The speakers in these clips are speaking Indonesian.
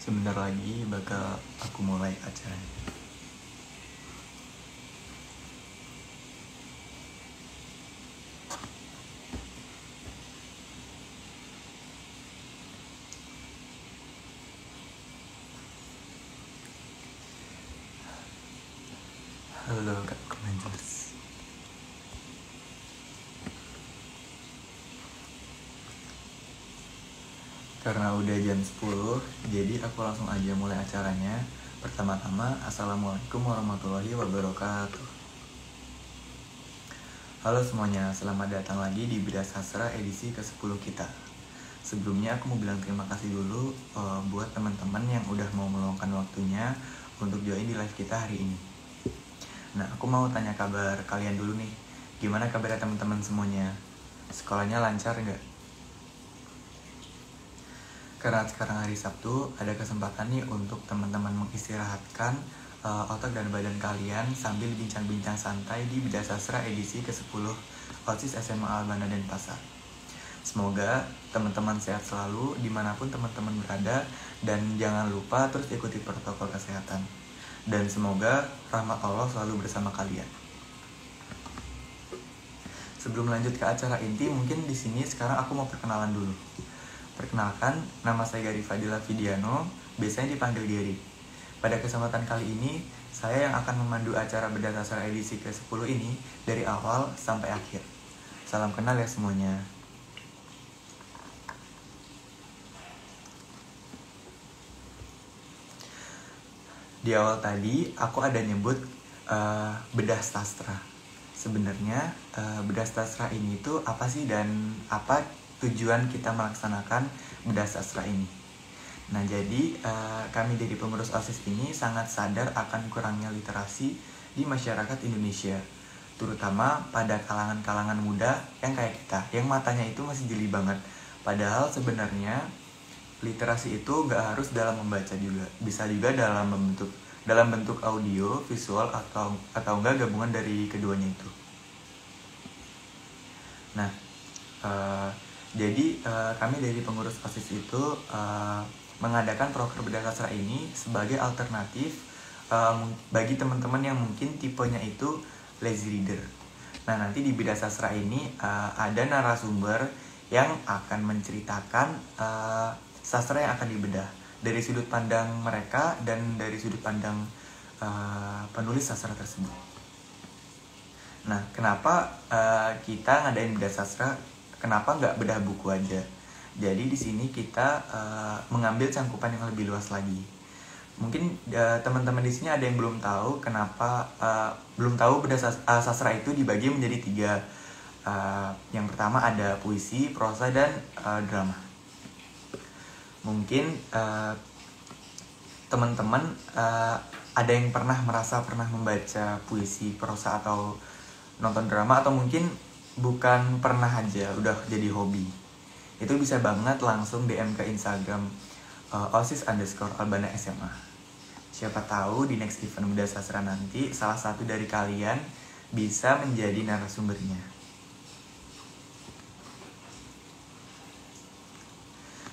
Sebentar lagi bakal aku mulai acaranya. Halo Kak Komangers. Karena udah jam 10, jadi aku langsung aja mulai acaranya. Pertama-tama, Assalamualaikum warahmatullahi wabarakatuh. Halo semuanya, selamat datang lagi di Bida Sastra edisi ke-10 kita. Sebelumnya aku mau bilang terima kasih dulu buat teman-teman yang udah mau meluangkan waktunya untuk join di live kita hari ini. Nah, aku mau tanya kabar kalian dulu nih. Gimana kabarnya teman-teman semuanya? Sekolahnya lancar nggak? Karena sekarang hari Sabtu, ada kesempatan nih untuk teman-teman mengistirahatkan otak dan badan kalian sambil bincang-bincang santai di Bida Sastra edisi ke-10 OSIS SMA Albana Denpasar. Semoga teman-teman sehat selalu dimanapun teman-teman berada, dan jangan lupa terus ikuti protokol kesehatan. Dan semoga rahmat Allah selalu bersama kalian. Sebelum lanjut ke acara inti, mungkin di sini sekarang aku mau perkenalan dulu. Perkenalkan, nama saya Gary Fadila Vidiano, biasanya dipanggil Gary. Pada kesempatan kali ini, saya yang akan memandu acara Beda Sastra edisi ke-10 ini dari awal sampai akhir. Salam kenal ya semuanya. Di awal tadi, aku ada nyebut bedah sastra. Sebenarnya bedah sastra ini itu apa sih, dan apa tujuan kita melaksanakan bedah sastra ini? Nah, jadi kami dari pengurus OSIS ini sangat sadar akan kurangnya literasi di masyarakat Indonesia, terutama pada kalangan-kalangan muda yang kayak kita, yang matanya itu masih jeli banget. Padahal sebenarnya literasi itu nggak harus dalam membaca juga, bisa juga dalam bentuk audio, visual, atau enggak gabungan dari keduanya itu. Nah, jadi kami dari pengurus OSIS itu mengadakan proker Beda Sastra ini sebagai alternatif bagi teman-teman yang mungkin tipenya itu lazy reader. Nah, nanti di Beda Sastra ini ada narasumber yang akan menceritakan sastra yang akan dibedah dari sudut pandang mereka dan dari sudut pandang penulis sastra tersebut. Nah, kenapa kita ngadain Beda Sastra? Kenapa nggak bedah buku aja? Jadi di sini kita mengambil cangkupan yang lebih luas lagi. Mungkin teman-teman di sini ada yang belum tahu kenapa belum tahu Beda Sastra itu dibagi menjadi 3. Yang pertama ada puisi, prosa, dan drama. Mungkin teman-teman ada yang merasa pernah membaca puisi, prosa, atau nonton drama, atau mungkin bukan pernah aja, udah jadi hobi. Itu bisa banget langsung DM ke Instagram OSIS_Albana SMA. Siapa tahu di next event Beda Sastra nanti salah satu dari kalian bisa menjadi narasumbernya.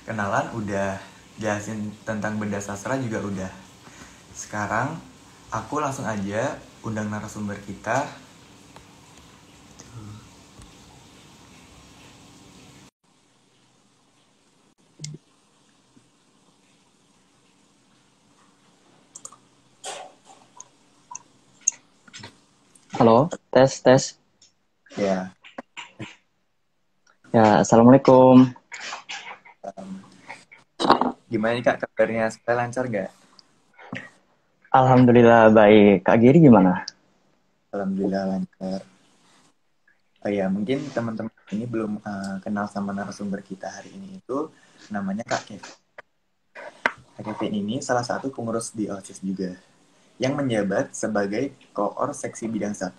Kenalan udah, jelasin tentang Beda Sastra juga udah. Sekarang aku langsung aja undang narasumber kita. Halo, tes. Ya. Ya, assalamualaikum. Gimana nih Kak kabarnya? Sekolah lancar gak? Alhamdulillah baik. Kak Giri gimana? Alhamdulillah lancar. Oh ya, mungkin teman-teman ini belum kenal sama narasumber kita hari ini, itu namanya Kak Kevin. Kak Kevin ini salah satu pengurus di OSIS juga, yang menjabat sebagai koor seksi bidang 1.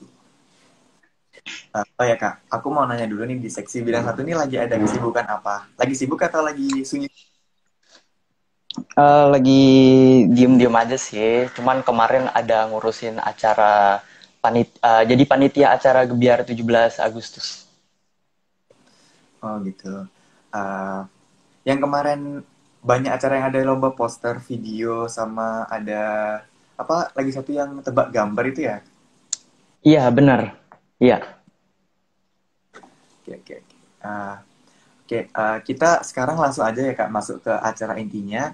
Oh ya Kak, aku mau nanya dulu nih, di seksi bidang 1 ini lagi ada kesibukan apa? Lagi sibuk atau lagi sunyi? Lagi diem-diem aja sih. Cuman kemarin ada ngurusin acara jadi panitia acara Gebiar 17 Agustus. Oh gitu. Uh, yang kemarin banyak acara yang ada lomba poster, video, sama ada apa lagi satu yang tebak gambar itu ya. Iya, benar. Iya. Oke, oke, oke. Oke, kita sekarang langsung aja ya Kak masuk ke acara intinya.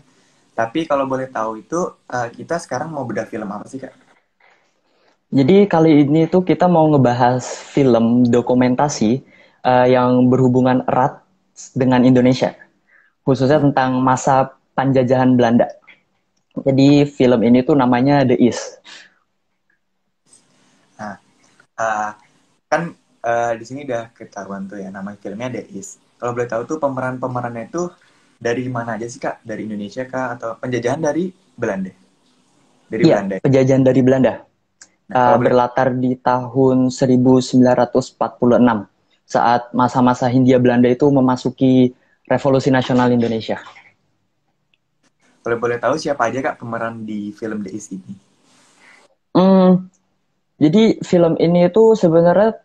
Tapi kalau boleh tahu itu kita sekarang mau bedah film apa sih Kak? Jadi kali ini tuh kita mau ngebahas film dokumentasi yang berhubungan erat dengan Indonesia, khususnya tentang masa penjajahan Belanda. Jadi film ini tuh namanya The East. Nah, uh, kan di sini udah ketahuan tuh ya nama filmnya The East. Kalau boleh tahu tuh pemerannya itu dari mana aja sih Kak? Dari Indonesia Kak atau penjajahan dari Belanda? Dari Iya, Belanda. penjajahan dari Belanda. Nah, kalau boleh Berlatar di tahun 1946 saat masa-masa Hindia Belanda itu memasuki Revolusi Nasional Indonesia. kalau boleh tahu siapa aja Kak pemeran di film The East ini? Hmm, jadi film ini itu sebenarnya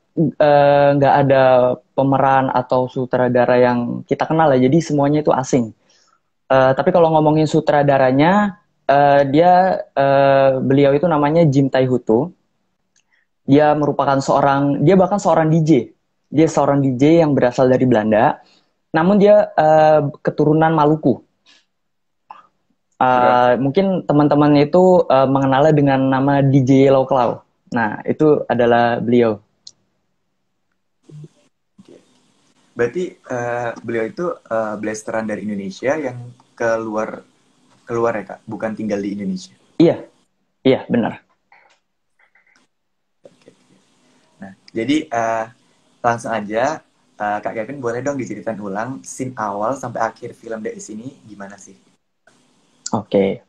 nggak ada pemeran atau sutradara yang kita kenal ya. Jadi semuanya itu asing. Tapi kalau ngomongin sutradaranya, beliau itu namanya Jim Tai Hutu. Dia bahkan seorang DJ. Dia seorang DJ yang berasal dari Belanda. Namun dia keturunan Maluku. Berarti Mungkin teman-teman itu mengenalnya dengan nama DJ Yellow Claw. Nah, itu adalah beliau. berarti beliau itu blasteran dari Indonesia yang keluar keluar ya Kak, bukan tinggal di Indonesia. Iya, iya benar. Oke. Nah, jadi langsung aja Kak Kevin boleh dong diceritain ulang scene awal sampai akhir film dari sini gimana sih? Oke.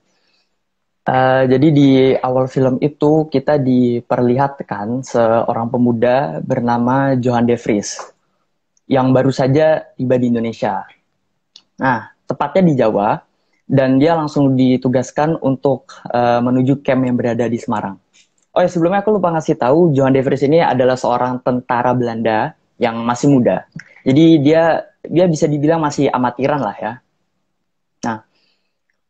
Jadi di awal film itu kita diperlihatkan seorang pemuda bernama Johan de Vries yang baru saja tiba di Indonesia. Nah, tepatnya di Jawa, dan dia langsung ditugaskan untuk menuju camp yang berada di Semarang. Oh ya, sebelumnya aku lupa ngasih tahu, Johan de Vries ini adalah seorang tentara Belanda yang masih muda. Jadi dia bisa dibilang masih amatiran lah ya. Nah,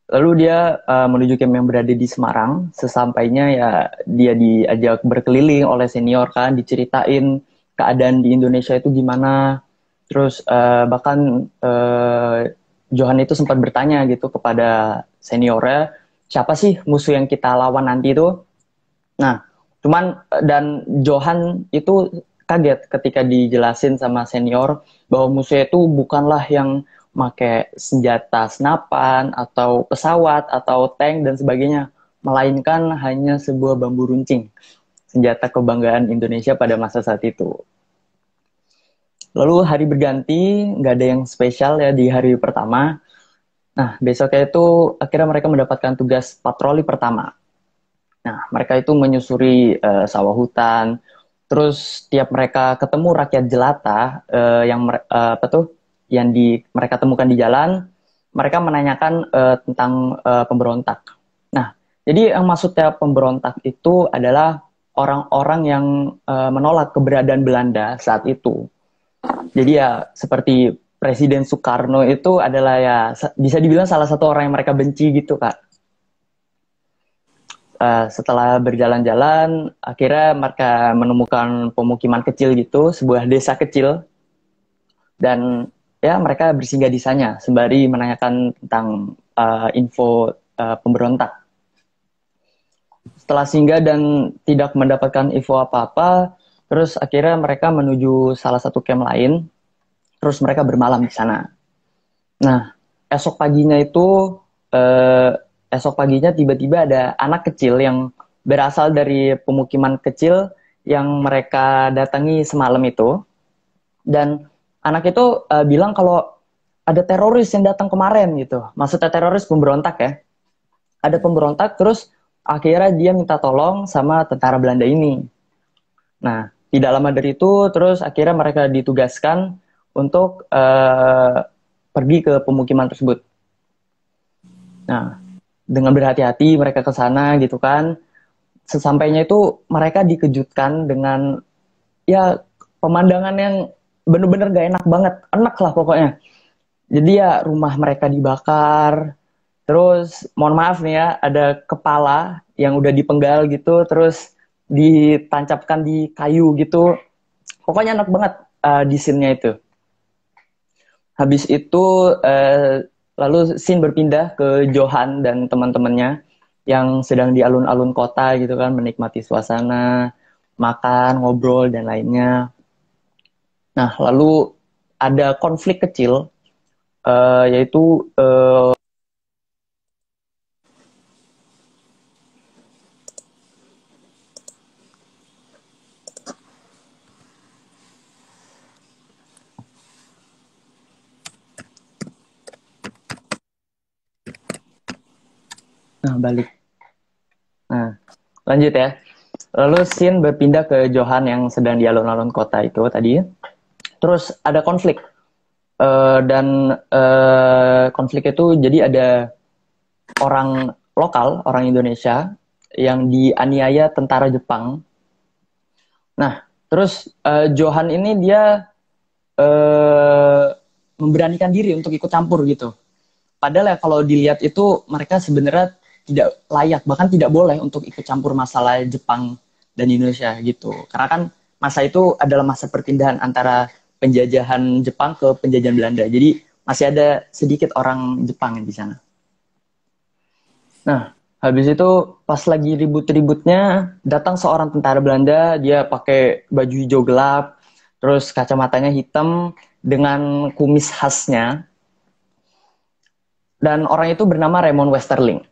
lalu dia menuju camp yang berada di Semarang. Sesampainya ya dia diajak berkeliling oleh senior kan, diceritain keadaan di Indonesia itu gimana. Terus bahkan Johan itu sempat bertanya gitu kepada seniornya, siapa sih musuh yang kita lawan nanti itu? Nah, dan Johan itu kaget ketika dijelasin sama senior bahwa musuhnya itu bukanlah yang pakai senjata senapan atau pesawat atau tank dan sebagainya, melainkan hanya sebuah bambu runcing, senjata kebanggaan Indonesia pada masa saat itu. Lalu hari berganti, nggak ada yang spesial ya di hari pertama. Nah, besoknya itu akhirnya mereka mendapatkan tugas patroli pertama. Nah, mereka itu menyusuri sawah hutan. Terus tiap mereka ketemu rakyat jelata mereka temukan di jalan, mereka menanyakan tentang pemberontak. Nah, jadi yang maksudnya pemberontak itu adalah orang-orang yang menolak keberadaan Belanda saat itu. Jadi ya seperti Presiden Soekarno itu adalah ya bisa dibilang salah satu orang yang mereka benci gitu, Kak. Setelah berjalan-jalan, akhirnya mereka menemukan pemukiman kecil gitu, sebuah desa kecil, dan ya mereka bersinggah di sana sembari menanyakan tentang info pemberontak. Setelah singgah dan tidak mendapatkan info apa-apa, terus akhirnya mereka menuju salah satu camp lain, terus mereka bermalam di sana. Nah, esok paginya itu eh, esok paginya tiba-tiba ada anak kecil yang berasal dari pemukiman kecil yang mereka datangi semalam itu, dan anak itu bilang kalau ada teroris yang datang kemarin gitu. Maksudnya teroris pemberontak ya. Ada pemberontak, terus akhirnya dia minta tolong sama tentara Belanda ini. Nah, tidak lama dari itu terus akhirnya mereka ditugaskan untuk pergi ke pemukiman tersebut. Nah, dengan berhati-hati mereka ke sana gitu kan. Sesampainya itu mereka dikejutkan dengan ya pemandangan yang bener-bener gak enak banget. Enak lah pokoknya. Jadi ya rumah mereka dibakar. Terus mohon maaf nih ya, ada kepala yang udah dipenggal gitu, terus ditancapkan di kayu gitu. Pokoknya enak banget di scene-nya itu. Habis itu lalu scene berpindah ke Johan dan teman-temannya yang sedang di alun-alun kota gitu kan, menikmati suasana, makan, ngobrol dan lainnya. Nah, lalu ada konflik kecil yaitu nah balik. Nah, lanjut ya. Lalu scene berpindah ke Johan yang sedang di alun-alun kota itu tadi. Terus ada konflik. Dan konflik itu jadi ada orang lokal, orang Indonesia yang dianiaya tentara Jepang. Nah, terus Johan ini dia eh, memberanikan diri untuk ikut campur gitu. Padahal ya kalau dilihat itu mereka sebenarnya tidak layak, bahkan tidak boleh untuk ikut campur masalah Jepang dan Indonesia gitu. Karena kan masa itu adalah masa perpindahan antara penjajahan Jepang ke penjajahan Belanda. Jadi masih ada sedikit orang Jepang di sana. Nah, habis itu pas lagi ribut-ributnya datang seorang tentara Belanda, dia pakai baju hijau gelap, terus kacamatanya hitam dengan kumis khasnya, dan orang itu bernama Raymond Westerling.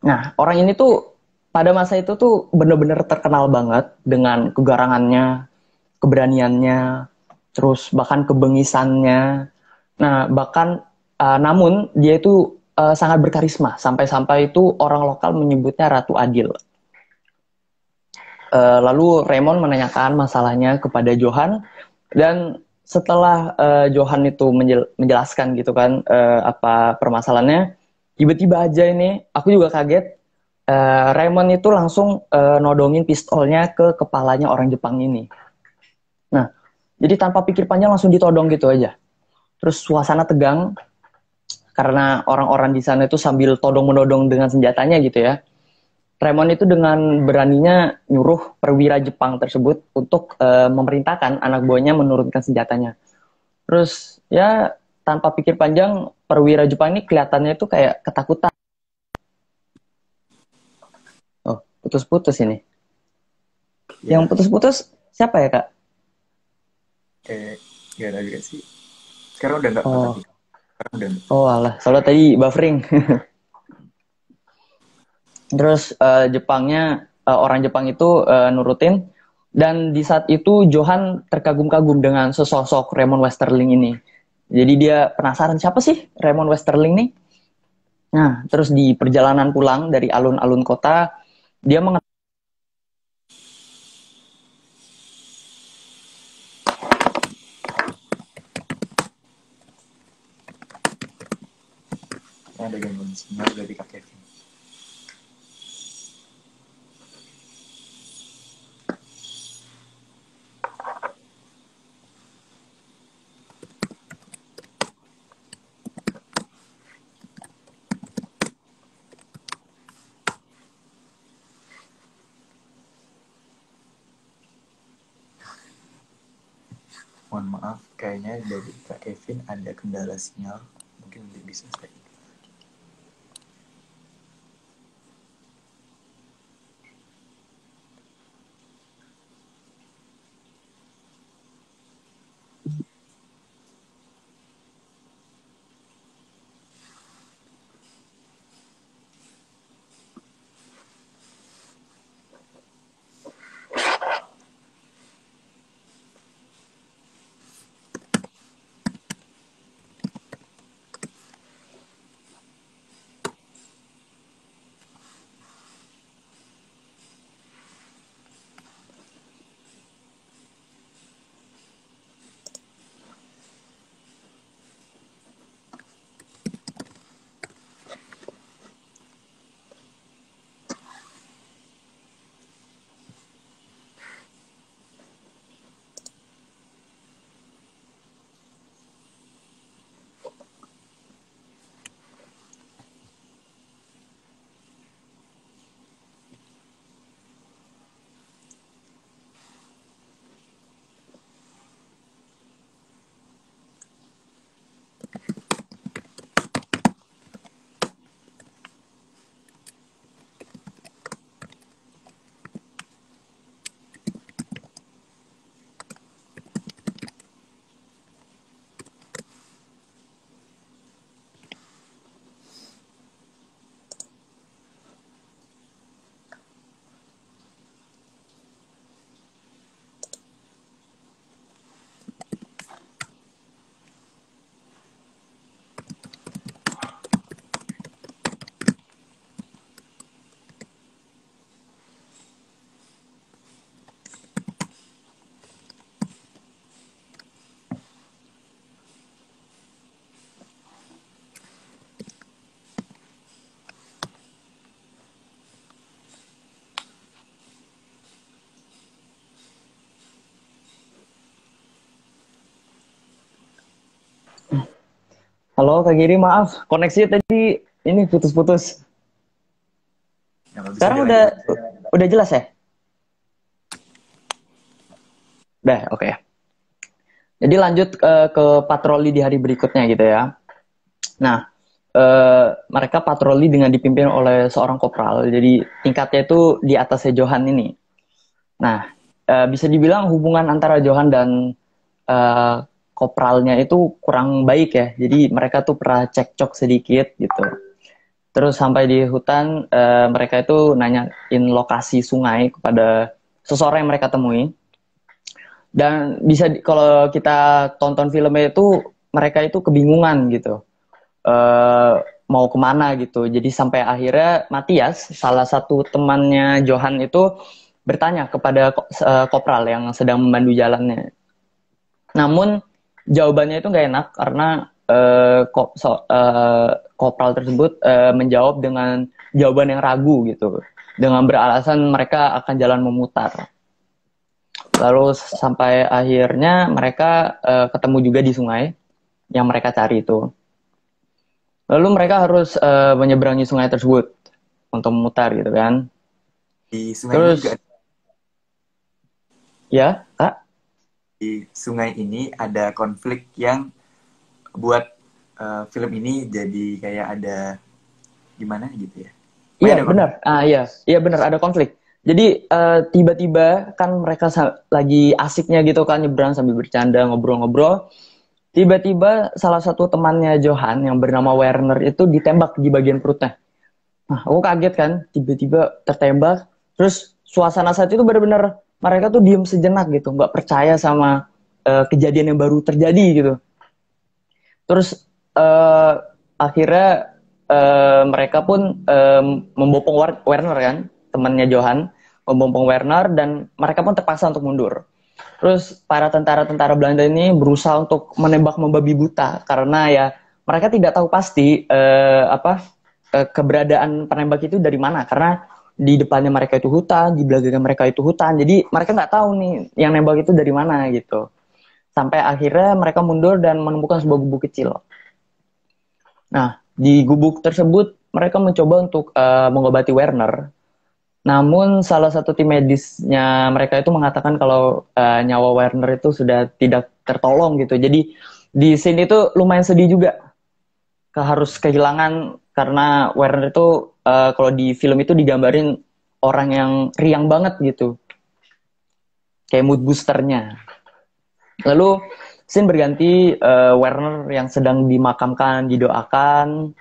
Nah, orang ini tuh pada masa itu tuh bener-bener terkenal banget dengan kegarangannya, keberaniannya, terus bahkan kebengisannya. Nah, bahkan namun dia itu sangat berkarisma sampai-sampai itu orang lokal menyebutnya Ratu Adil. Lalu Raymond menanyakan masalahnya kepada Johan dan setelah Johan itu menjelaskan gitu kan apa permasalahannya, tiba-tiba aja ini aku juga kaget. Raymond itu langsung nodongin pistolnya ke kepalanya orang Jepang ini. Nah, jadi tanpa pikir panjang langsung ditodong gitu aja. Terus suasana tegang karena orang-orang di sana itu sambil todong menodong dengan senjatanya gitu ya. Raymond itu dengan beraninya nyuruh perwira Jepang tersebut untuk memerintahkan anak buahnya menurunkan senjatanya. Terus ya tanpa pikir panjang perwira Jepang ini kelihatannya itu kayak ketakutan. Oh, putus-putus ini. Yang Ya, putus-putus siapa ya, Kak? kayak gak ada juga sih. Sekarang udah nggak Oh, tapi sekarang udah nggak. oh alah, soalnya tadi buffering. Terus orang Jepang itu nurutin dan di saat itu Johan terkagum-kagum dengan sesosok Raymond Westerling ini. Jadi dia penasaran siapa sih Raymond Westerling nih? Nah, terus di perjalanan pulang dari alun-alun kota, dia mengetahui Ada gangguan sinyal dari Kak Kevin. Mohon maaf, kayaknya dari Kak Kevin ada kendala sinyal. Mungkin bisa saya. Halo Kak Giri, maaf koneksinya tadi ini putus-putus. Nggak bisa Sekarang dia udah lagi. udah jelas ya? Udah, oke. Jadi lanjut ke patroli di hari berikutnya gitu ya. Nah, mereka patroli dengan dipimpin oleh seorang kopral. Jadi tingkatnya itu di atasnya Johan ini. Nah, bisa dibilang hubungan antara Johan dan eh, kopralnya itu kurang baik ya. Jadi mereka tuh pernah cekcok sedikit gitu. Terus sampai di hutan, mereka itu nanyain lokasi sungai kepada seseorang yang mereka temui. Dan bisa kalau kita tonton filmnya itu mereka itu kebingungan gitu, eh, mau kemana gitu. Jadi sampai akhirnya Matias, salah satu temannya Johan itu bertanya kepada kopral yang sedang memandu jalannya. Namun jawabannya itu nggak enak karena kopral tersebut menjawab dengan jawaban yang ragu gitu, dengan beralasan mereka akan jalan memutar. Lalu sampai akhirnya mereka ketemu juga di sungai yang mereka cari itu. Lalu mereka harus menyeberangi sungai tersebut untuk memutar gitu kan. Di sungai ini juga Terus ya, Kak? di sungai ini ada konflik yang buat film ini jadi kayak ada gimana gitu ya. Pokoknya Iya ada konflik. benar. Iya benar ada konflik. Jadi tiba-tiba kan mereka lagi asiknya gitu kan nyebrang sambil bercanda ngobrol-ngobrol. Tiba-tiba salah satu temannya Johan yang bernama Werner itu ditembak di bagian perutnya. Nah, aku kaget kan, tiba-tiba tertembak. Terus suasana saat itu benar-benar mereka tuh diem sejenak gitu, nggak percaya sama kejadian yang baru terjadi gitu. Terus eh, akhirnya mereka pun membopong Werner kan, temannya Johan, membopong Werner dan mereka pun terpaksa untuk mundur. Terus para tentara-tentara Belanda ini berusaha untuk menembak membabi buta karena ya mereka tidak tahu pasti keberadaan penembak itu dari mana karena di depannya mereka itu hutan, di belakangnya mereka itu hutan. Jadi mereka nggak tahu nih yang nembak itu dari mana gitu. Sampai akhirnya mereka mundur dan menemukan sebuah gubuk kecil. Nah, di gubuk tersebut mereka mencoba untuk mengobati Werner. Namun salah satu tim medisnya mereka itu mengatakan kalau nyawa Werner itu sudah tidak tertolong gitu. Jadi di sini itu lumayan sedih juga. Harus kehilangan karena Werner itu kalau di film itu digambarin orang yang riang banget gitu. Kayak mood boosternya. Lalu scene berganti Werner yang sedang dimakamkan, didoakan.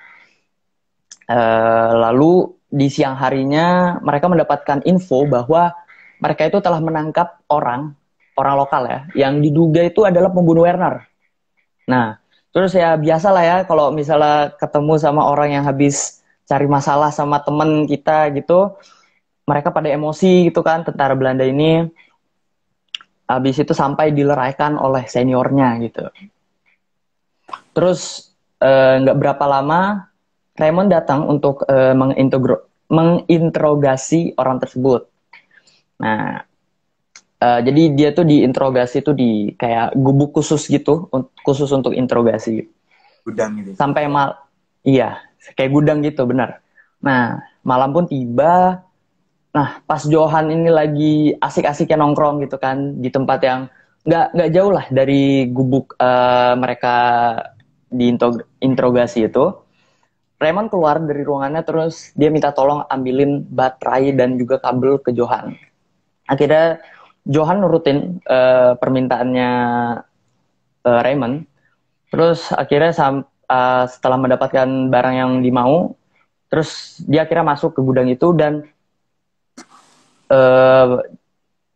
Lalu di siang harinya mereka mendapatkan info bahwa mereka itu telah menangkap orang lokal ya, yang diduga itu adalah pembunuh Werner. Nah, terus ya biasa lah ya kalau misalnya ketemu sama orang yang habis cari masalah sama temen kita gitu, mereka pada emosi gitu kan, tentara Belanda ini. Habis itu sampai dileraikan oleh seniornya gitu. Terus nggak berapa lama Raymond datang untuk menginterogasi orang tersebut. Nah, jadi dia tuh diinterogasi tuh di kayak gubuk khusus gitu, khusus untuk interogasi. Gudang gitu. Sampai iya, kayak gudang gitu, benar. Nah, malam pun tiba. Nah, pas Johan ini lagi asik-asiknya nongkrong gitu kan di tempat yang nggak jauh lah dari gubuk mereka diinterogasi itu. Raymond keluar dari ruangannya terus dia minta tolong ambilin baterai dan juga kabel ke Johan. Akhirnya Johan nurutin permintaannya Raymond. Terus akhirnya setelah mendapatkan barang yang dimau, terus dia akhirnya masuk ke gudang itu dan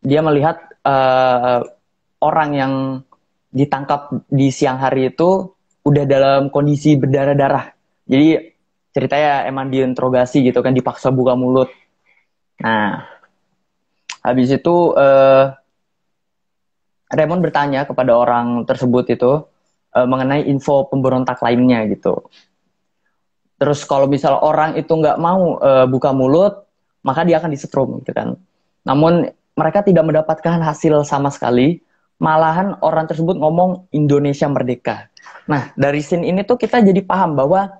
dia melihat orang yang ditangkap di siang hari itu udah dalam kondisi berdarah-darah. Jadi ceritanya emang diinterogasi gitu kan, dipaksa buka mulut. Nah, habis itu Raymond bertanya kepada orang tersebut itu mengenai info pemberontak lainnya gitu. Terus kalau misal orang itu nggak mau buka mulut, maka dia akan disetrum gitu kan. Namun mereka tidak mendapatkan hasil sama sekali malahan orang tersebut ngomong Indonesia merdeka. Nah, dari scene ini tuh kita jadi paham bahwa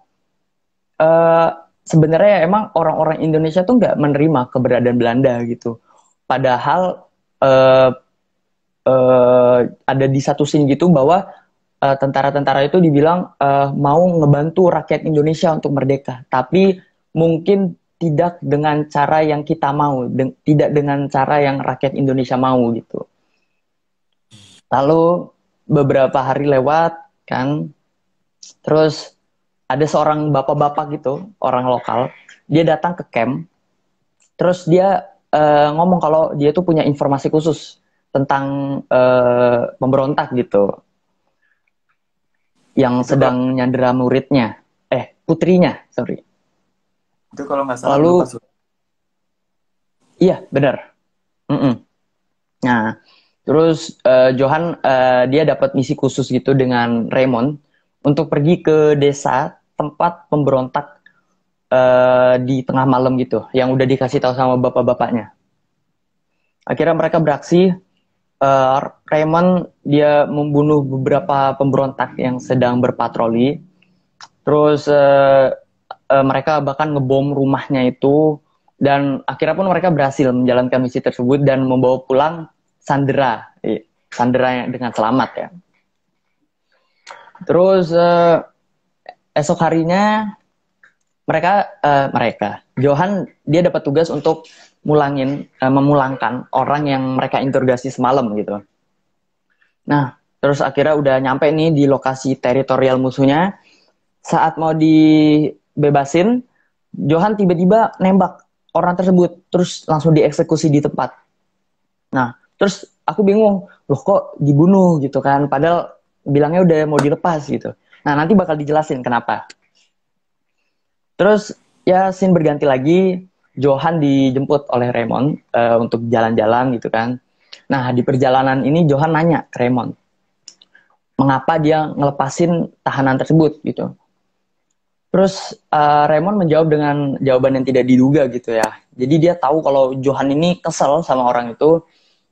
eh, sebenarnya emang orang-orang Indonesia tuh nggak menerima keberadaan Belanda gitu. Padahal eh, ada di satu scene gitu bahwa tentara-tentara itu dibilang mau ngebantu rakyat Indonesia untuk merdeka, tapi mungkin tidak dengan cara yang kita mau, tidak dengan cara yang rakyat Indonesia mau gitu. Lalu beberapa hari lewat kan, terus ada seorang bapak-bapak gitu, orang lokal, dia datang ke camp, terus dia ngomong kalau dia tuh punya informasi khusus tentang pemberontak gitu, yang Itu kalau sedang nyandera muridnya, putrinya, sorry. itu kalau nggak salah dulu pas. Lalu, iya benar. Mm-mm. Nah, terus Johan dia dapat misi khusus gitu dengan Raymond untuk pergi ke desa tempat pemberontak di tengah malam gitu, yang udah dikasih tahu sama bapak-bapaknya. Akhirnya mereka beraksi. Raymond dia membunuh beberapa pemberontak yang sedang berpatroli. Terus mereka bahkan ngebom rumahnya itu, dan akhirnya pun mereka berhasil menjalankan misi tersebut dan membawa pulang Sandera, Sandera dengan selamat ya. Terus esok harinya mereka Johan dia dapat tugas untuk memulangkan orang yang mereka interogasi semalam gitu. Nah, terus akhirnya udah nyampe nih di lokasi teritorial musuhnya. Saat mau dibebasin, Johan tiba-tiba nembak orang tersebut, terus langsung dieksekusi di tempat. Nah, terus aku bingung, loh kok dibunuh gitu kan, padahal bilangnya udah mau dilepas gitu. Nah, nanti bakal dijelasin kenapa. Terus ya scene berganti lagi, Johan dijemput oleh Raymond untuk jalan-jalan gitu kan. Nah, di perjalanan ini Johan nanya ke Raymond, mengapa dia ngelepasin tahanan tersebut gitu. Terus Raymond menjawab dengan jawaban yang tidak diduga gitu ya. Jadi dia tahu kalau Johan ini kesel sama orang itu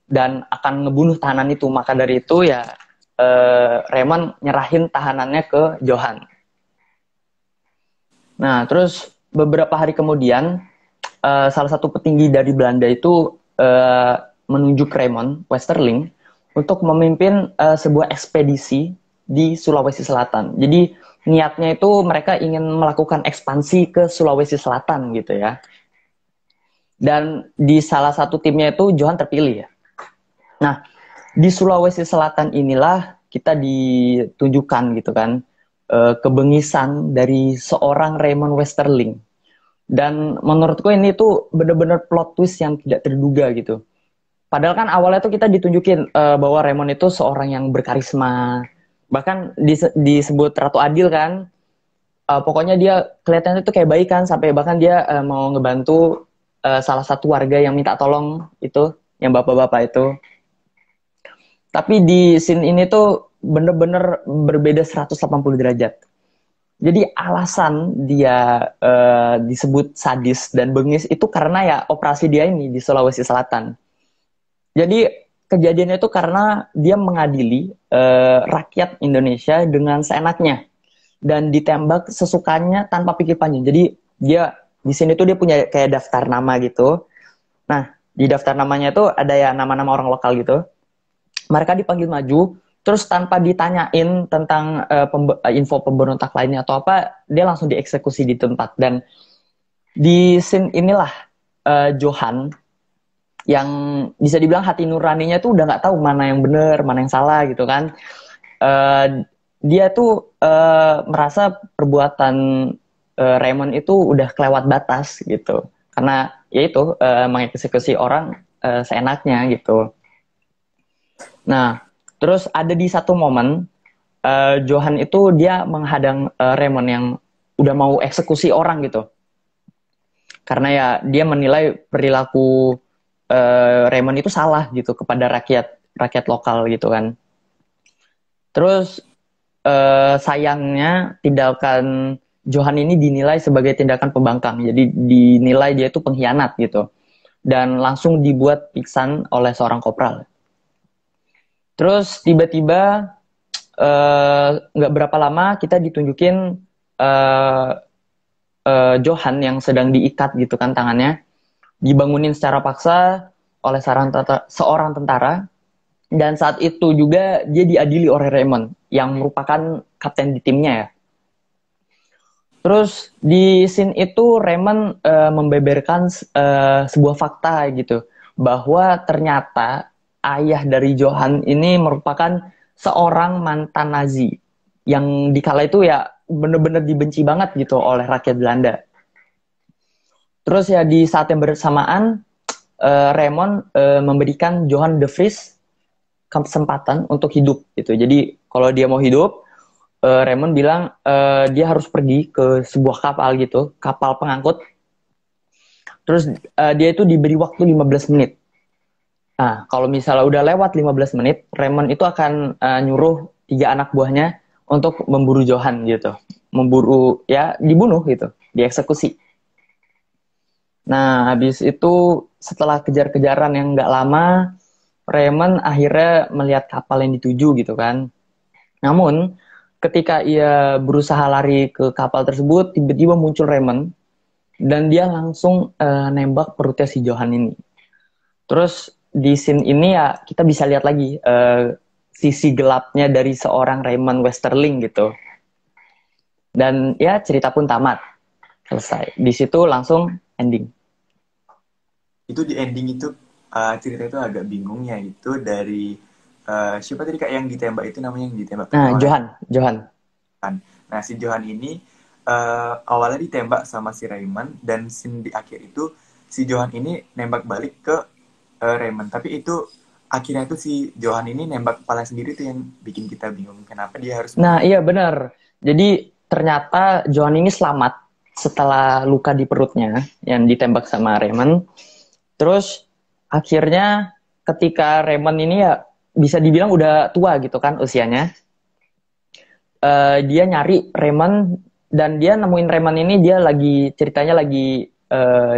dan akan ngebunuh tahanan itu. Maka dari itu ya Raymond nyerahin tahanannya ke Johan. Nah, terus beberapa hari kemudian salah satu petinggi dari Belanda itu menunjuk Raymond Westerling untuk memimpin sebuah ekspedisi di Sulawesi Selatan. Jadi niatnya itu mereka ingin melakukan ekspansi ke Sulawesi Selatan gitu ya. Dan di salah satu timnya itu Johan terpilih ya. Nah, di Sulawesi Selatan inilah kita ditunjukkan gitu kan kebengisan dari seorang Raymond Westerling. Dan menurutku ini tuh bener-bener plot twist yang tidak terduga gitu. Padahal kan awalnya tuh kita ditunjukin bahwa Raymond itu seorang yang berkarisma. Bahkan disebut Ratu Adil kan. Pokoknya dia kelihatannya tuh kayak baik kan. Sampai bahkan dia mau ngebantu salah satu warga yang minta tolong itu. Yang bapak-bapak itu. Tapi di scene ini tuh bener-bener berbeda 180 derajat. Jadi alasan dia disebut sadis dan bengis itu karena ya operasi dia ini di Sulawesi Selatan. Jadi kejadiannya itu karena dia mengadili rakyat Indonesia dengan seenaknya dan ditembak sesukanya tanpa pikir panjang. Jadi dia di sini tuh dia punya kayak daftar nama gitu. Nah, di daftar namanya tuh ada ya nama-nama orang lokal gitu. Mereka dipanggil maju, terus tanpa ditanyain tentang info pemberontak lainnya atau apa, dia langsung dieksekusi di tempat. Dan di scene inilah Johan yang bisa dibilang hati nuraninya tuh udah nggak tahu mana yang benar, mana yang salah gitu kan. Dia tuh merasa perbuatan Raymond itu udah kelewat batas gitu. Karena ya itu mengeksekusi orang seenaknya gitu. Nah, terus ada di satu momen Johan itu dia menghadang Raymond yang udah mau eksekusi orang gitu. Karena ya dia menilai perilaku Raymond itu salah gitu kepada rakyat lokal gitu kan. Terus sayangnya tindakan Johan ini dinilai sebagai tindakan pembangkang. Jadi dinilai dia itu pengkhianat gitu. Dan langsung dibuat pingsan oleh seorang kopral. Terus tiba-tiba nggak berapa lama kita ditunjukin eh, Johan yang sedang diikat gitu kan tangannya, dibangunin secara paksa oleh seorang tentara, dan saat itu juga dia diadili oleh Raymond yang merupakan kapten di timnya ya. Terus di scene itu Raymond membeberkan sebuah fakta gitu, bahwa ternyata ayah dari Johan ini merupakan seorang mantan Nazi yang dikala itu ya bener-bener dibenci banget gitu oleh rakyat Belanda. Terus ya di saat yang bersamaan Raymond memberikan Johan de Vries kesempatan untuk hidup gitu. Jadi kalau dia mau hidup, Raymond bilang dia harus pergi ke sebuah kapal gitu, kapal pengangkut. Terus dia itu diberi waktu 15 menit. Nah, kalau misalnya udah lewat 15 menit, Raymond itu akan nyuruh 3 anak buahnya untuk memburu Johan gitu. Memburu, ya dibunuh gitu, dieksekusi. Nah, habis itu setelah kejar-kejaran yang nggak lama, Raymond akhirnya melihat kapal yang dituju gitu kan. Namun, ketika ia berusaha lari ke kapal tersebut, tiba-tiba muncul Raymond dan dia langsung nembak perutnya si Johan ini. Terus di scene ini ya kita bisa lihat lagi sisi gelapnya dari seorang Raymond Westerling gitu. Dan ya cerita pun tamat, selesai. Di situ langsung ending. Itu di ending itu cerita itu agak bingungnya itu dari siapa tadi kak yang ditembak itu namanya yang ditembak Nah, oleh Johan. Johan. Nah si Johan ini awalnya ditembak sama si Raymond dan scene di akhir itu si Johan ini nembak balik ke Raymond. Tapi itu akhirnya itu si Johan ini nembak kepala sendiri tuh yang bikin kita bingung kenapa dia harus Nah, membunuh. iya benar. Jadi ternyata Johan ini selamat setelah luka di perutnya yang ditembak sama Raymond. Terus akhirnya ketika Raymond ini ya bisa dibilang udah tua gitu kan usianya, dia nyari Raymond dan dia nemuin Raymond ini, dia lagi ceritanya lagi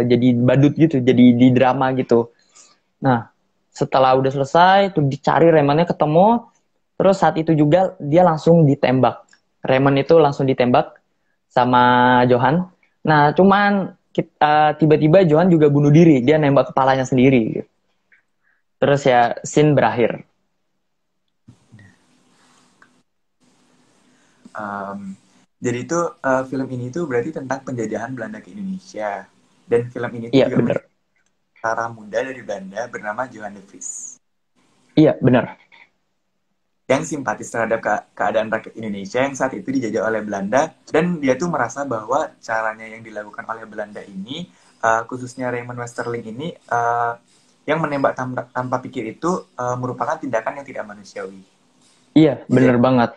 jadi badut gitu, jadi di drama gitu. Nah, setelah udah selesai tuh dicari Raymondnya ketemu, terus saat itu juga dia langsung ditembak. Raymond itu langsung ditembak sama Johan. Nah, cuman tiba-tiba Johan juga bunuh diri, dia nembak kepalanya sendiri. Terus ya scene berakhir. Um, jadi itu film ini tuh berarti tentang penjajahan Belanda ke Indonesia. Dan film ini tuh Iya, juga bener. menceritakan tentara muda dari Belanda bernama Johan de Vries Iya, bener. yang simpatis terhadap keadaan rakyat Indonesia yang saat itu dijajah oleh Belanda, dan dia tuh merasa bahwa caranya yang dilakukan oleh Belanda ini khususnya Raymond Westerling ini yang menembak tanpa pikir itu merupakan tindakan yang tidak manusiawi. Iya, Jadi bener banget.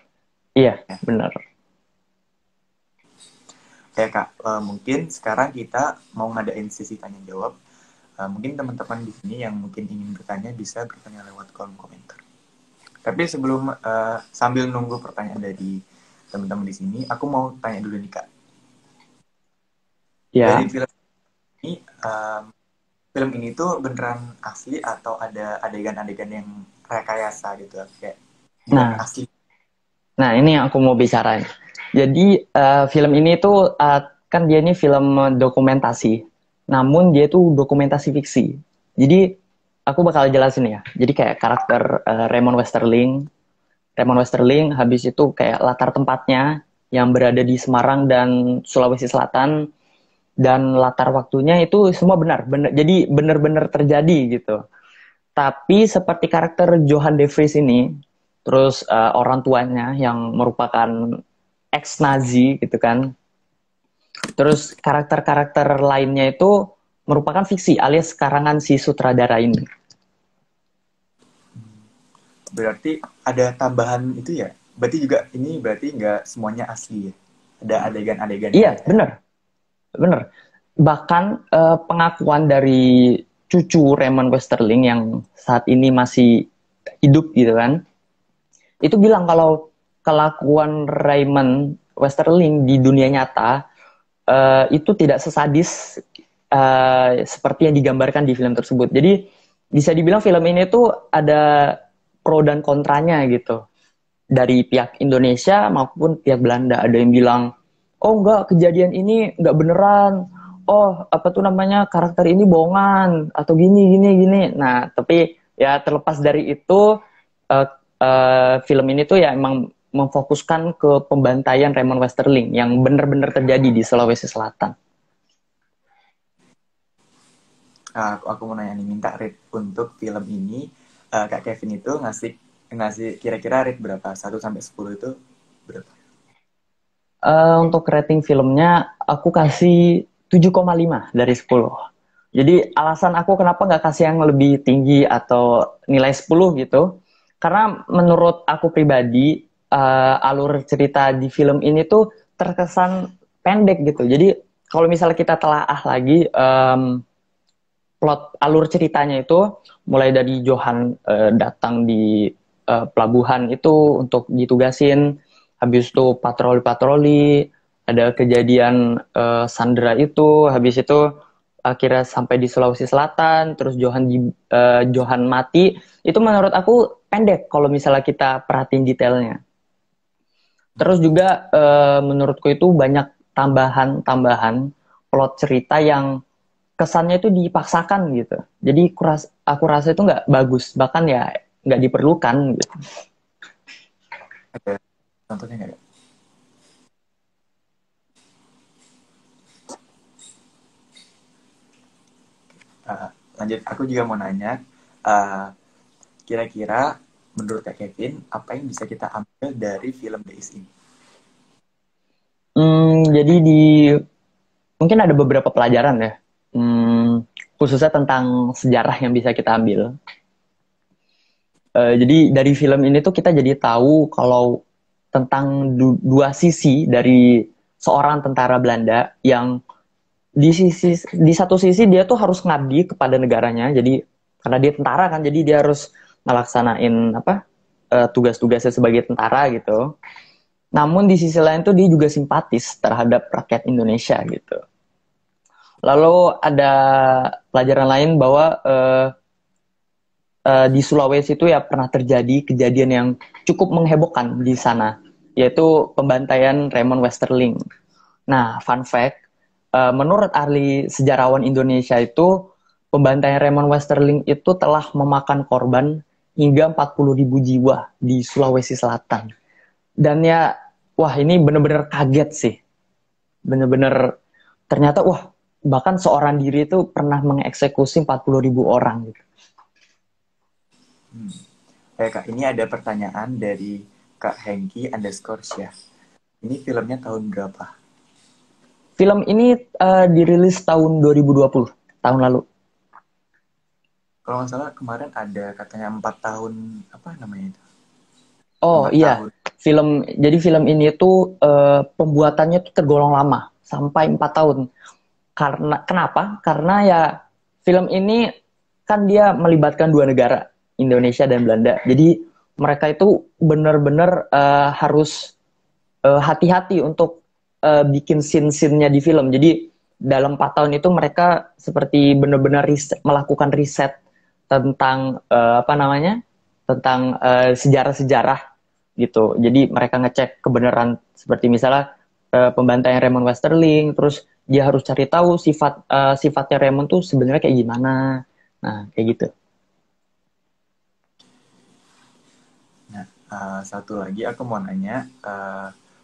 Iya, ya, bener. ya kak, mungkin sekarang kita mau ngadain sesi tanya jawab. Mungkin teman-teman di sini yang mungkin ingin bertanya bisa bertanya lewat kolom komentar. Tapi sebelum sambil nunggu pertanyaan dari teman-teman di sini, aku mau tanya dulu nih kak. Dari Ya. film ini tuh beneran asli atau ada adegan-adegan yang rekayasa gitu, kayak bukan Nah, asli? nah ini yang aku mau bicarain. Jadi film ini tuh kan dia ini film dokumentasi, namun dia tuh dokumentasi fiksi. Jadi aku bakal jelasin ya. Jadi kayak karakter Raymond Westerling, habis itu kayak latar tempatnya yang berada di Semarang dan Sulawesi Selatan, dan latar waktunya itu semua benar, jadi benar-benar terjadi gitu. Tapi seperti karakter Johan de Vries ini, terus orang tuanya yang merupakan ex-Nazi gitu kan, terus karakter-karakter lainnya itu merupakan fiksi alias karangan si sutradara ini. Berarti ada tambahan itu ya? Berarti juga ini berarti nggak semuanya asli ya? Ada adegan-adegan yang Iya, benar. Bahkan pengakuan dari cucu Raymond Westerling yang saat ini masih hidup gitu kan, itu bilang kalau kelakuan Raymond Westerling di dunia nyata itu tidak sesadis seperti yang digambarkan di film tersebut. Jadi bisa dibilang film ini tuh ada pro dan kontranya gitu. Dari pihak Indonesia maupun pihak Belanda. Ada yang bilang, oh enggak, kejadian ini enggak beneran. Oh, apa tuh namanya, karakter ini bohongan atau gini gini gini. Nah, tapi ya terlepas dari itu, eh, film ini tuh ya emang memfokuskan ke pembantaian Raymond Westerling yang benar-benar terjadi di Sulawesi Selatan. Aku mau nanya nih, minta rate untuk film ini. Kak Kevin itu ngasih ngasih kira-kira rate berapa? 1 sampai 10 itu berapa? Untuk rating filmnya aku kasih 7,5 dari 10. Jadi alasan aku kenapa nggak kasih yang lebih tinggi atau nilai 10 gitu, karena menurut aku pribadi alur cerita di film ini tuh terkesan pendek gitu. Jadi kalau misalnya kita telaah lagi plot alur ceritanya itu mulai dari Johan datang di pelabuhan itu untuk ditugasin, habis itu patroli-patroli, ada kejadian Sandra itu, habis itu akhirnya sampai di Sulawesi Selatan, terus Johan mati. Itu menurut aku pendek kalau misalnya kita perhatiin detailnya. Terus juga menurutku itu banyak tambahan-tambahan plot cerita yang kesannya itu dipaksakan gitu. Jadi aku rasa itu nggak bagus, bahkan ya nggak diperlukan gitu. Ada contohnya nggak, Kak? Uh, Lanjut, aku juga mau nanya, uh, kira-kira menurut Kak Kevin, apa yang bisa kita ambil dari film Days ini? Jadi mungkin ada beberapa pelajaran ya, khususnya tentang sejarah yang bisa kita ambil. Jadi dari film ini tuh kita jadi tahu kalau tentang dua sisi dari seorang tentara Belanda yang di satu sisi dia tuh harus ngabdi kepada negaranya. Jadi karena dia tentara kan, jadi dia harus melaksanain tugas-tugasnya sebagai tentara gitu. Namun di sisi lain tuh dia juga simpatis terhadap rakyat Indonesia gitu. Lalu ada pelajaran lain bahwa di Sulawesi itu ya pernah terjadi kejadian yang cukup menghebohkan di sana, yaitu pembantaian Raymond Westerling. Nah, fun fact, menurut ahli sejarawan Indonesia itu, pembantaian Raymond Westerling itu telah memakan korban hingga 40.000 jiwa di Sulawesi Selatan. Dan ya, wah ini bener-bener kaget sih. Bener-bener, ternyata wah, bahkan seorang diri itu pernah mengeksekusi 40.000 orang gitu. Kak, ini ada pertanyaan dari Kak Hengki _ Syah. Ini filmnya tahun berapa? Film ini dirilis tahun 2020, tahun lalu. Kalau nggak salah kemarin ada katanya 4 tahun, apa namanya itu? Oh 4 iya, tahun. jadi film ini tuh pembuatannya tuh tergolong lama, sampai 4 tahun. Kenapa? Karena ya film ini kan dia melibatkan dua negara, Indonesia dan Belanda. Jadi mereka itu benar-benar harus hati-hati untuk bikin scene-scene-nya di film. Jadi dalam 4 tahun itu mereka seperti benar-benar melakukan riset tentang tentang sejarah-sejarah gitu. Jadi mereka ngecek kebenaran, seperti misalnya pembantaian Raymond Westerling, terus dia harus cari tahu sifatnya Raymond tuh sebenarnya kayak gimana. Nah, kayak gitu. Nah, satu lagi aku mau nanya,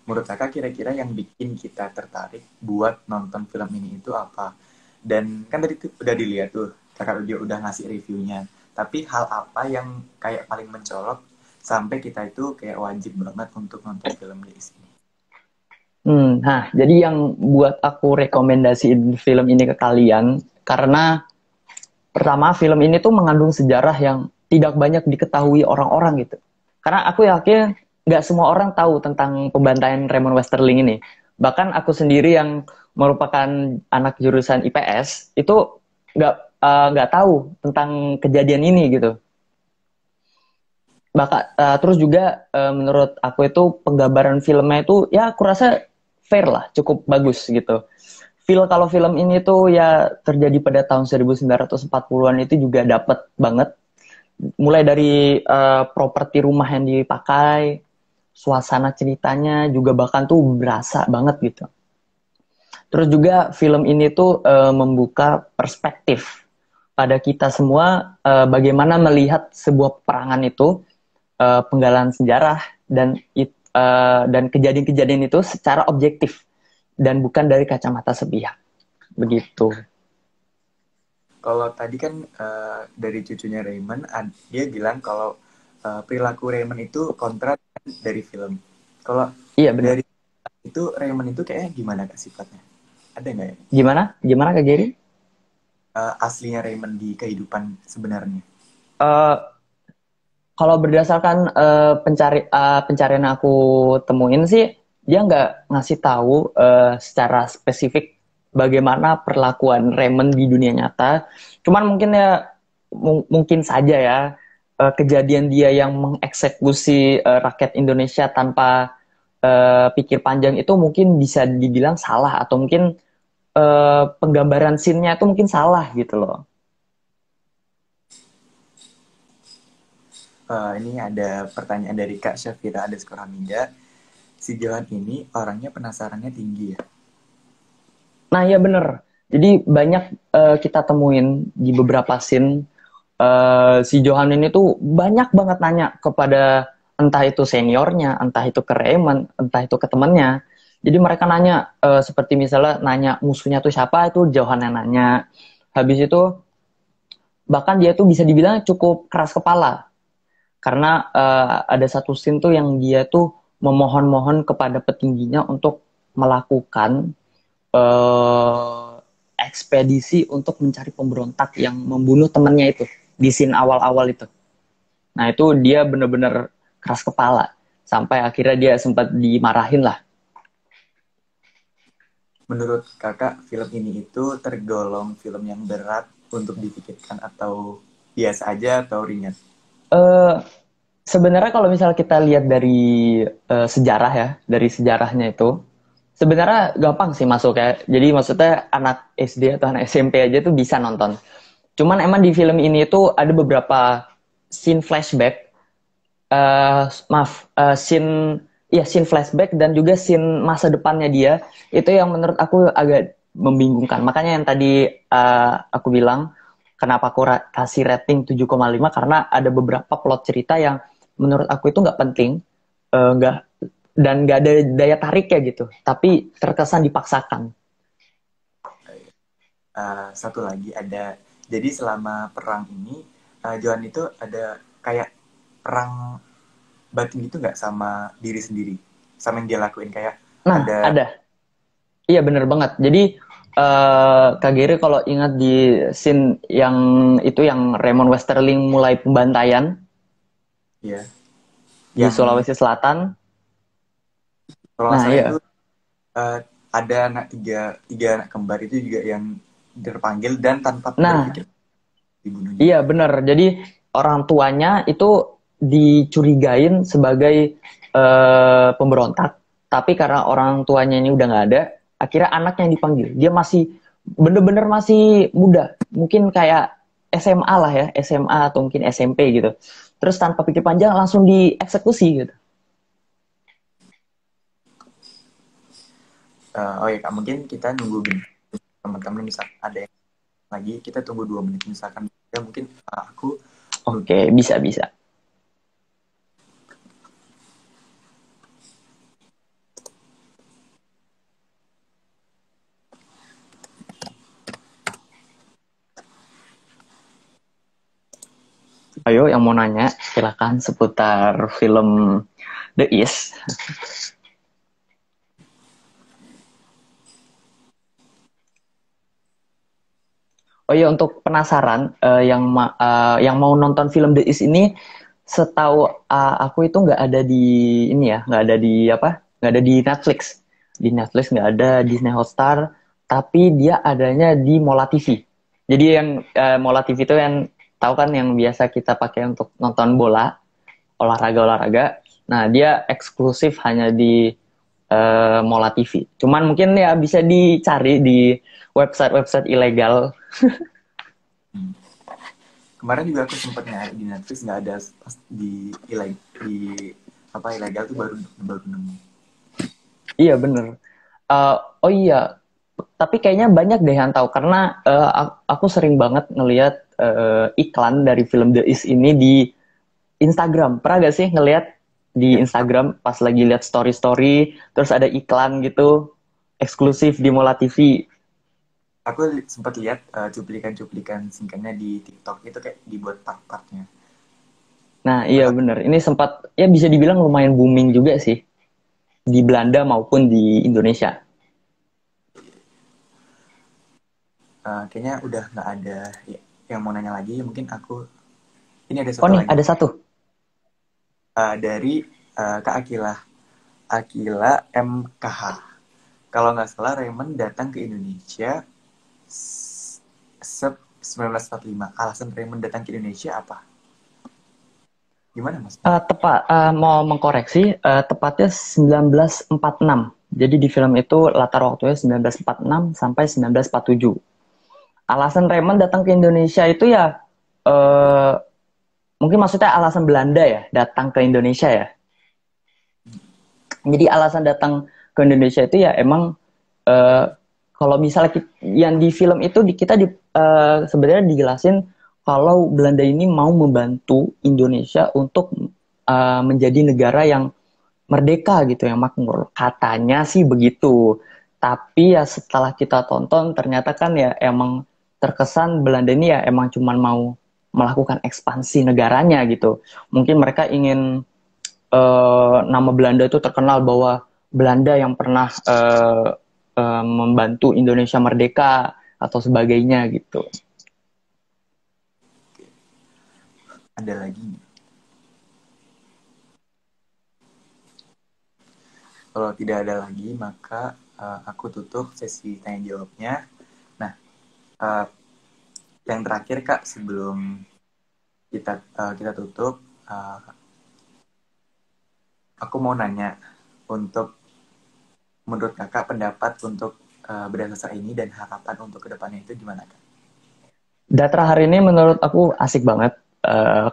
menurut kakak kira-kira yang bikin kita tertarik buat nonton film ini itu apa? Dan kan tadi tuh udah dilihat tuh, kakak udah ngasih reviewnya. Tapi hal apa yang kayak paling mencolok sampai kita itu kayak wajib banget untuk nonton film di sini? Nah, jadi yang buat aku rekomendasiin film ini ke kalian, karena pertama film ini tuh mengandung sejarah yang tidak banyak diketahui orang-orang gitu. Karena aku yakin nggak semua orang tahu tentang pembantaian Raymond Westerling ini. Bahkan aku sendiri yang merupakan anak jurusan IPS itu nggak tahu tentang kejadian ini gitu. Bahkan terus juga menurut aku itu penggambaran filmnya itu ya aku rasa fair lah, cukup bagus gitu. Kalau film ini tuh ya terjadi pada tahun 1940-an itu juga dapet banget. mulai dari properti rumah yang dipakai, suasana ceritanya juga bahkan tuh berasa banget gitu. Terus juga film ini tuh membuka perspektif pada kita semua bagaimana melihat sebuah peperangan itu, penggalan sejarah dan kejadian-kejadian itu secara objektif dan bukan dari kacamata sepihak. Begitu. Kalau tadi kan dari cucunya Raymond, dia bilang kalau perilaku Raymond itu kontra dari film. Kalau Iya benar. dari itu Raymond itu kayaknya gimana Kak sifatnya? Ada nggak ya? Gimana? Gimana Kak Gary? Aslinya Raymond di kehidupan sebenarnya? Eh, Kalau berdasarkan pencarian aku temuin sih, dia nggak ngasih tahu secara spesifik bagaimana perlakuan Raymond di dunia nyata. Cuman mungkin ya mungkin saja ya kejadian dia yang mengeksekusi rakyat Indonesia tanpa pikir panjang itu mungkin bisa dibilang salah atau mungkin penggambaran scene-nya itu mungkin salah gitu loh. Ini ada pertanyaan dari Kak Syafira underscore Hamida. Si Johan ini orangnya penasarannya tinggi ya. Nah, iya bener. Jadi banyak kita temuin di beberapa scene si Johan ini tuh banyak banget nanya kepada entah itu seniornya, entah itu ke Raymond, entah itu ke temennya. Jadi mereka nanya seperti misalnya nanya musuhnya tuh siapa, itu Johan yang nanya. Habis itu bahkan dia tuh bisa dibilang cukup keras kepala karena ada satu scene tuh yang dia tuh memohon-mohon kepada petingginya untuk melakukan eh, ekspedisi untuk mencari pemberontak yang membunuh temannya itu di scene awal-awal itu. Nah itu dia bener-bener keras kepala sampai akhirnya dia sempat dimarahin lah. Menurut kakak, film ini itu tergolong film yang berat untuk dipikirkan atau biasa aja atau ringan? Eh Sebenarnya kalau misal kita lihat dari sejarah ya, dari sejarahnya itu, sebenarnya gampang sih masuk ya. Jadi maksudnya anak SD atau anak SMP aja tuh bisa nonton. Cuman emang di film ini tuh ada beberapa scene flashback, scene ya scene flashback dan juga scene masa depannya dia itu yang menurut aku agak membingungkan. Makanya yang tadi aku bilang kenapa aku kasih rating 7,5 karena ada beberapa plot cerita yang menurut aku itu nggak penting, nggak dan nggak ada daya tarik ya gitu. Tapi terkesan dipaksakan. Satu lagi ada, jadi selama perang ini, Johan itu ada kayak perang batin gitu nggak sama diri sendiri? Sama yang dia lakuin kayak Nah, ada, ada. Iya bener banget. Jadi Kak Gere kalau ingat di scene yang itu yang Raymond Westerling mulai pembantaian ya, di yang Sulawesi Selatan. kalau nggak Nah, salah itu iya. ada anak tiga anak kembar itu juga yang terpanggil dan tanpa Nah, berpikir dibunuhnya. iya bener. Jadi orang tuanya itu dicurigain sebagai pemberontak, tapi karena orang tuanya ini udah nggak ada, akhirnya anaknya yang dipanggil. Dia masih bener-bener masih muda, mungkin kayak SMA lah ya, SMA atau mungkin SMP gitu. Terus tanpa pikir panjang langsung dieksekusi gitu. Oh ya Kak, mungkin kita nunggu teman-teman misalkan ada yang lagi, kita tunggu 2 menit misalkan ya, mungkin aku Oke, bisa-bisa. Ayo yang mau nanya, silakan seputar film The East. Oh iya untuk penasaran yang mau nonton film The Is ini setahu aku itu nggak ada di ini ya nggak ada di apa nggak ada di Netflix nggak ada Disney Hotstar tapi dia adanya di Mola TV. Jadi yang Mola TV itu yang tahu kan yang biasa kita pakai untuk nonton bola olahraga. Nah dia eksklusif hanya di Mola TV. Cuman mungkin ya bisa dicari di website-website ilegal. Kemarin juga aku sempat nyari di Netflix, nggak ada. Pas di apa ilegal tuh baru baru nemu. Iya bener. Eh, oh iya, tapi kayaknya banyak deh yang tahu karena aku sering banget ngelihat iklan dari film The Is ini di Instagram. Pernah gak sih ngelihat di Ya, Instagram pas lagi lihat story-story, terus ada iklan gitu ya. eksklusif di Mola TV. Aku sempat lihat cuplikan-cuplikan singkatnya di TikTok itu kayak dibuat part-partnya. Nah iya Menarik. bener, ini sempat ya bisa dibilang lumayan booming juga sih di Belanda maupun di Indonesia. Kayaknya udah nggak ada yang mau nanya lagi. Mungkin aku ini ada Oh satu nih lagi ada satu. dari Kak Akila. Akila MKH. Kalau nggak salah Raymond datang ke Indonesia sep 1945. Alasan Raymond datang ke Indonesia apa? Gimana Mas? Tepat, mau mengkoreksi, tepatnya 1946. Jadi di film itu latar waktunya 1946 sampai 1947. Alasan Raymond datang ke Indonesia itu ya, eh, mungkin maksudnya alasan Belanda ya, datang ke Indonesia ya. Jadi alasan datang ke Indonesia itu ya emang, eh, kalau misalnya yang di film itu kita sebenarnya dijelasin kalau Belanda ini mau membantu Indonesia untuk menjadi negara yang merdeka gitu, yang makmur. Katanya sih begitu. Tapi ya setelah kita tonton ternyata kan ya emang terkesan Belanda ini ya emang cuman mau melakukan ekspansi negaranya gitu. Mungkin mereka ingin nama Belanda itu terkenal bahwa Belanda yang pernah membantu Indonesia merdeka atau sebagainya gitu. Ada lagi? Kalau tidak ada lagi, maka aku tutup sesi tanya jawabnya. Nah, uh, yang terakhir Kak, sebelum kita tutup, uh, aku mau nanya untuk menurut Kakak pendapat untuk berdasar ini dan harapan untuk kedepannya itu gimana Kak? Datra hari ini menurut aku asik banget,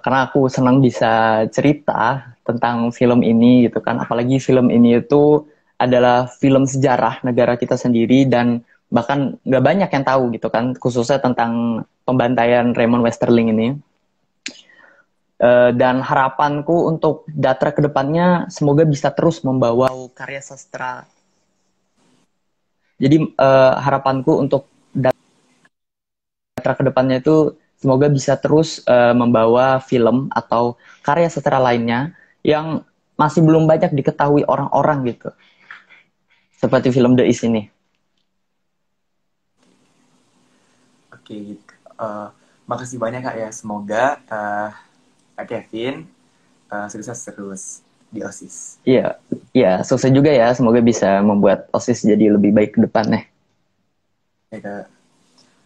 karena aku senang bisa cerita tentang film ini gitu kan. Apalagi film ini itu adalah film sejarah negara kita sendiri dan bahkan nggak banyak yang tahu gitu kan, khususnya tentang pembantaian Raymond Westerling ini. Dan harapanku untuk Datra kedepannya semoga bisa terus membawa karya sastra. Jadi harapanku untuk Datra kedepannya itu semoga bisa terus membawa film atau karya sastra lainnya yang masih belum banyak diketahui orang-orang gitu. Seperti film The Is ini. Oke, uh, makasih banyak Kak ya. Semoga Kak Kevin sukses terus di OSIS. Iya, iya, sukses juga ya. Semoga bisa membuat OSIS jadi lebih baik ke depannya. Ya, Kak.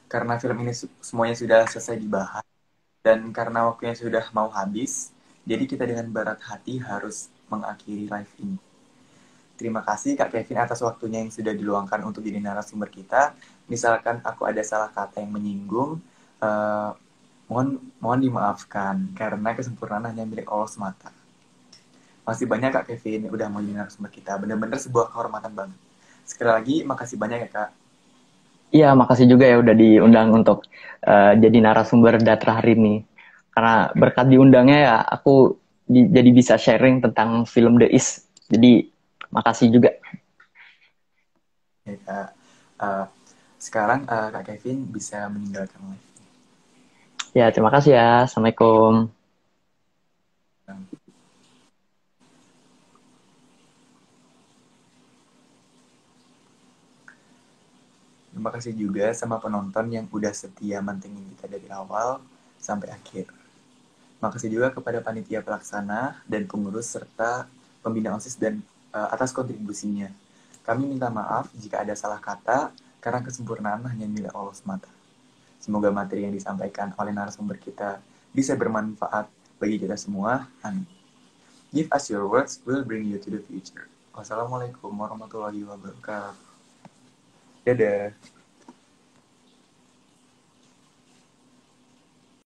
Karena film ini semuanya sudah selesai dibahas dan karena waktunya sudah mau habis, jadi kita dengan berat hati harus mengakhiri live ini. Terima kasih Kak Kevin atas waktunya yang sudah diluangkan untuk jadi narasumber kita. Misalkan aku ada salah kata yang menyinggung, eh, mohon dimaafkan karena kesempurnaan hanya milik Allah semata. Masih banyak Kak Kevin yang udah mau jadi narasumber kita. Bener-bener sebuah kehormatan banget. Sekali lagi, makasih banyak ya Kak. Iya, makasih juga ya udah diundang untuk jadi narasumber Datra hari ini. Karena berkat diundangnya ya aku jadi bisa sharing tentang film The Is. Jadi makasih juga. Ya, Kak. Eh, sekarang Kak Kevin bisa meninggalkan live. Ya, terima kasih ya. Assalamualaikum. Terima kasih juga sama penonton yang udah setia mantengin kita dari awal sampai akhir. Terima kasih juga kepada panitia pelaksana dan pengurus serta pembina OSIS dan atas kontribusinya. Kami minta maaf jika ada salah kata karena kesempurnaan hanya milik Allah semata. Semoga materi yang disampaikan oleh narasumber kita bisa bermanfaat bagi kita semua. Amin. Give us your words, will bring you to the future. Wassalamualaikum warahmatullahi wabarakatuh. Dadah.